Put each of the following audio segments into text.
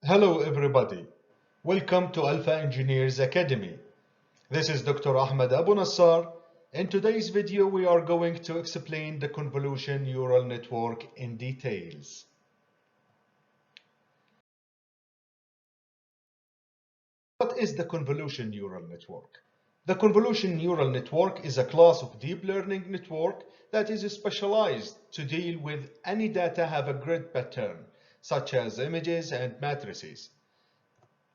Hello everybody, welcome to Alpha Engineers Academy. This is Dr. Ahmad Abu-Nassar. In today's video we are going to explain the convolution neural network in details. What is the convolution neural network? The convolution neural network is a class of deep learning network that is specialized to deal with any data have a grid pattern, such as images and matrices.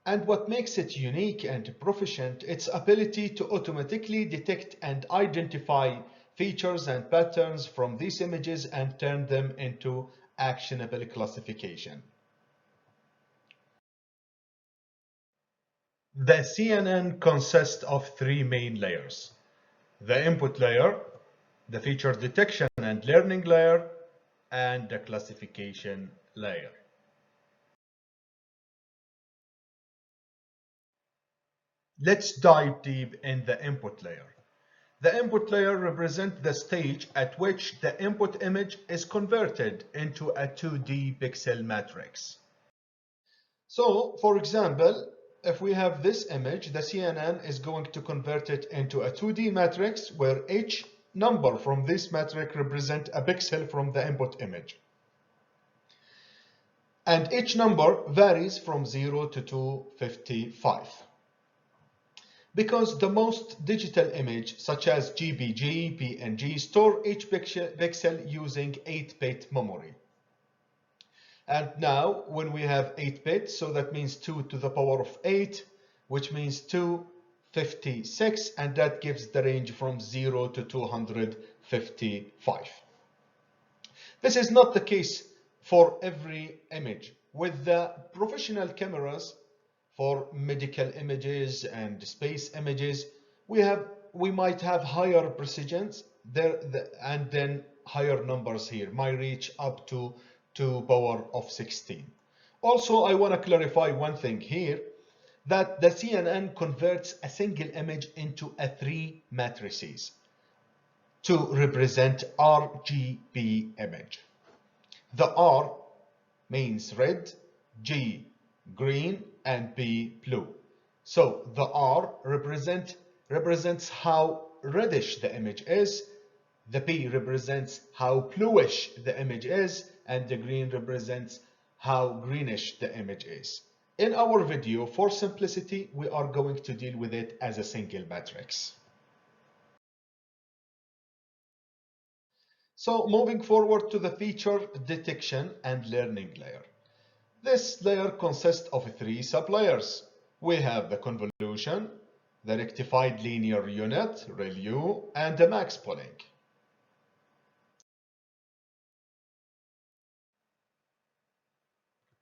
And what makes it unique and proficient, its ability to automatically detect and identify features and patterns from these images and turn them into actionable classification. The CNN consists of three main layers: the input layer, the feature detection and learning layer, and the classification layer. Let's dive deep in the input layer. The input layer represents the stage at which the input image is converted into a 2D pixel matrix. So, for example, if we have this image, the CNN is going to convert it into a 2D matrix where each number from this matrix represents a pixel from the input image. And each number varies from 0 to 255. Because the most digital image, such as JPG, PNG, store each pixel using 8-bit memory. And now, when we have 8 bits, so that means 2 to the power of 8, which means 256, and that gives the range from 0 to 255. This is not the case for every image. With the professional cameras, for medical images and space images, we might have higher precisions there, and then higher numbers here might reach up to power of 16. Also, I want to clarify one thing here, that the CNN converts a single image into a 3 matrices to represent RGB image. The R means red, G green, and B blue. So the R represents how reddish the image is, the B represents how bluish the image is, and the green represents how greenish the image is. In our video, for simplicity, we are going to deal with it as a single matrix. So moving forward to the feature detection and learning layer. This layer consists of 3 sublayers. We have the convolution, the rectified linear unit, ReLU, and the max pooling.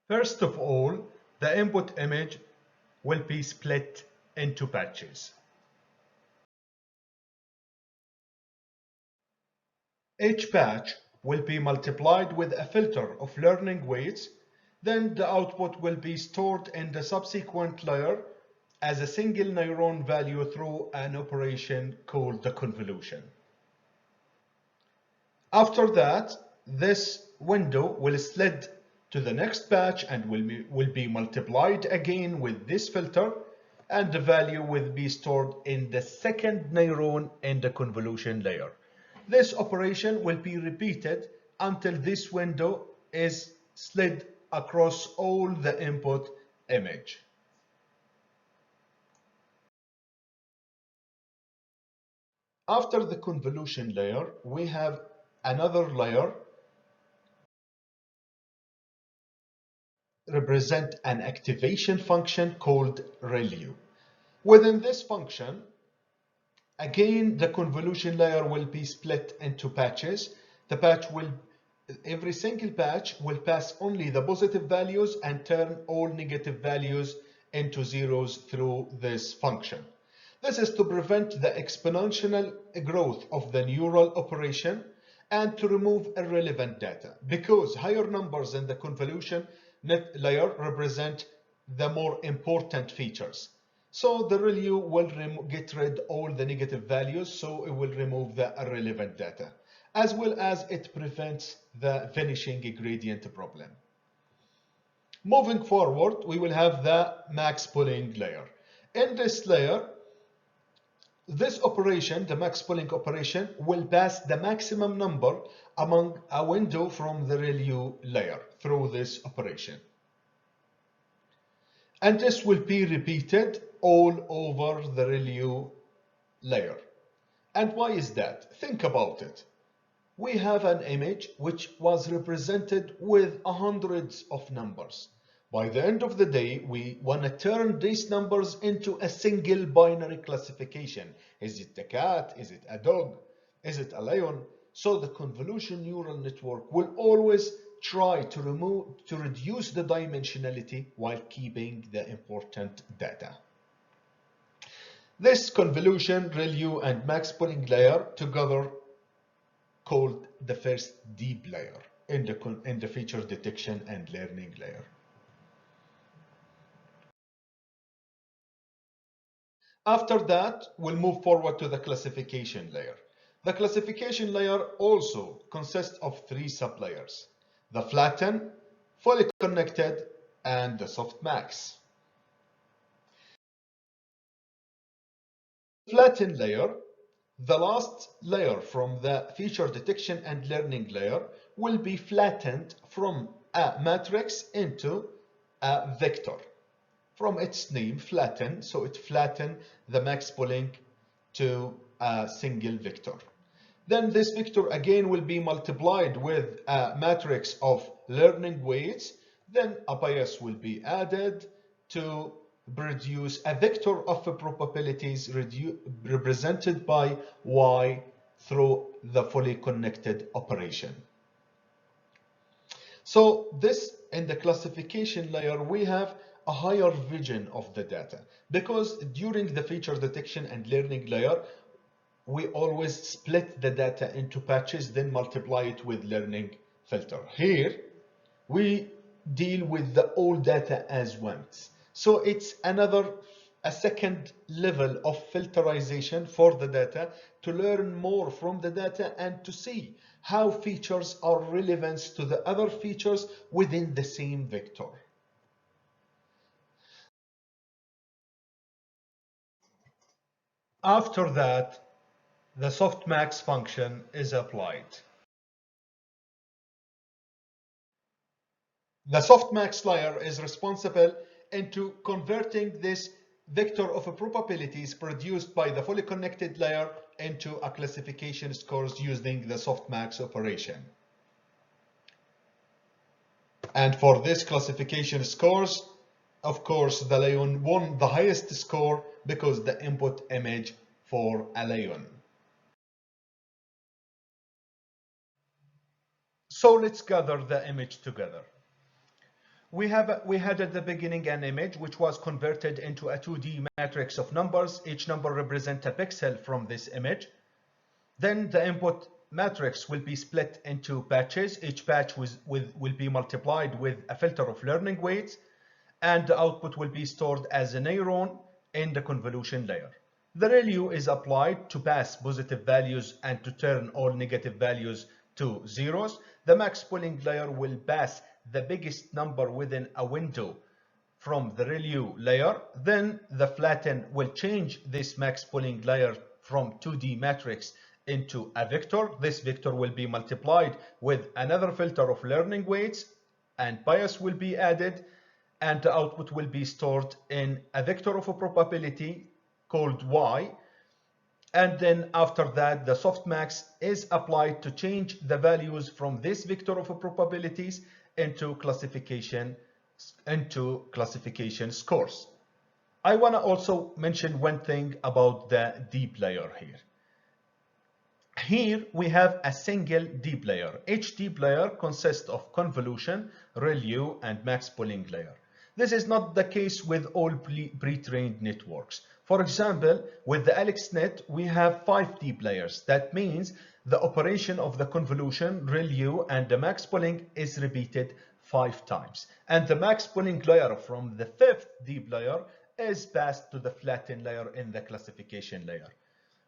First of all, the input image will be split into patches. Each patch will be multiplied with a filter of learning weights. Then the output will be stored in the subsequent layer as a single neuron value through an operation called the convolution. After that, this window will slide to the next batch and will be multiplied again with this filter, and the value will be stored in the second neuron in the convolution layer. This operation will be repeated until this window is slid across all the input image. After the convolution layer, we have another layer represent an activation function called ReLU. Within this function, again, the convolution layer will be split into patches. Every single patch will pass only the positive values and turn all negative values into zeros through this function. This is to prevent the exponential growth of the neural operation and to remove irrelevant data, because higher numbers in the convolution layer represent the more important features. So the ReLU will get rid of all the negative values, so it will remove the irrelevant data, as well as it prevents the vanishing gradient problem. Moving forward, we will have the max pooling layer. In this layer, this operation, the max pooling operation, will pass the maximum number among a window from the ReLU layer through this operation. And this will be repeated all over the ReLU layer. And why is that? Think about it. We have an image which was represented with hundreds of numbers. By the end of the day, we want to turn these numbers into a single binary classification. Is it a cat? Is it a dog? Is it a lion? So the convolution neural network will always try to reduce the dimensionality while keeping the important data. This convolution, ReLU, and max pooling layer together called the first deep layer in the feature detection and learning layer. After that, we'll move forward to the classification layer. The classification layer also consists of three sublayers: the flatten, fully connected, and the softmax. Flatten layer, the last layer from the feature detection and learning layer, will be flattened from a matrix into a vector. From its name, flatten, so it flattens the max pooling to a single vector. Then this vector again will be multiplied with a matrix of learning weights. Then a bias will be added to produce a vector of probabilities represented by y through the fully connected operation. So this, in the classification layer, we have a higher vision of the data, because during the feature detection and learning layer, we always split the data into patches, then multiply it with learning filter. Here, we deal with the all data as once. So it's a second level of filterization for the data to learn more from the data and to see how features are relevant to the other features within the same vector. After that, the softmax function is applied. The softmax layer is responsible into converting this vector of probabilities produced by the fully connected layer into a classification scores using the softmax operation. And for this classification scores, of course, the lion won the highest score because the input image for a lion. So let's gather the image together. We had at the beginning an image which was converted into a 2D matrix of numbers. Each number represents a pixel from this image. Then the input matrix will be split into patches. Each patch will be multiplied with a filter of learning weights, and the output will be stored as a neuron in the convolution layer. The ReLU is applied to pass positive values and to turn all negative values to zeros. The max pooling layer will pass the biggest number within a window from the ReLU layer. Then the flatten will change this max pooling layer from 2D matrix into a vector. This vector will be multiplied with another filter of learning weights, and bias will be added, and the output will be stored in a vector of a probability called y. And then after that, the softmax is applied to change the values from this vector of probabilities into classification scores. I want to also mention one thing about the deep layer here. Here we have a single deep layer. Each deep layer consists of convolution, ReLU, and max pooling layer. This is not the case with all pre-trained networks. For example, with the AlexNet, we have 5 deep layers. That means the operation of the convolution, ReLU, and the max pooling is repeated 5 times. And the max pooling layer from the 5th deep layer is passed to the flatten layer in the classification layer.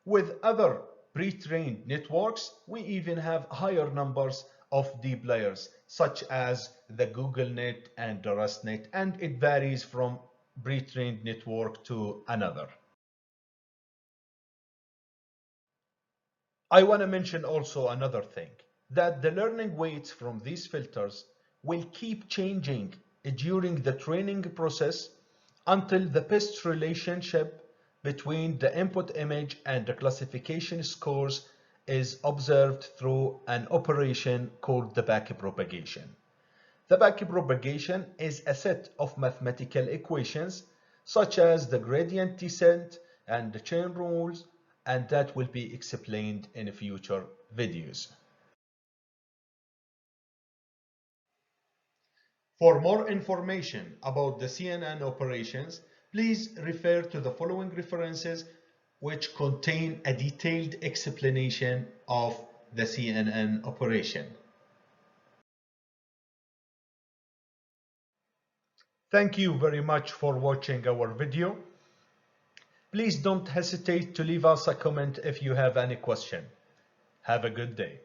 With other pre-trained networks, we even have higher numbers of deep layers, such as the Google Net and the RustNet, and it varies from pre-trained network to another. I want to mention also another thing, that the learning weights from these filters will keep changing during the training process until the best relationship between the input image and the classification scores is observed through an operation called the backpropagation. The backpropagation is a set of mathematical equations such as the gradient descent and the chain rules, and that will be explained in future videos. For more information about the CNN operations, please refer to the following references which contain a detailed explanation of the CNN operation. Thank you very much for watching our video. Please don't hesitate to leave us a comment if you have any question. Have a good day.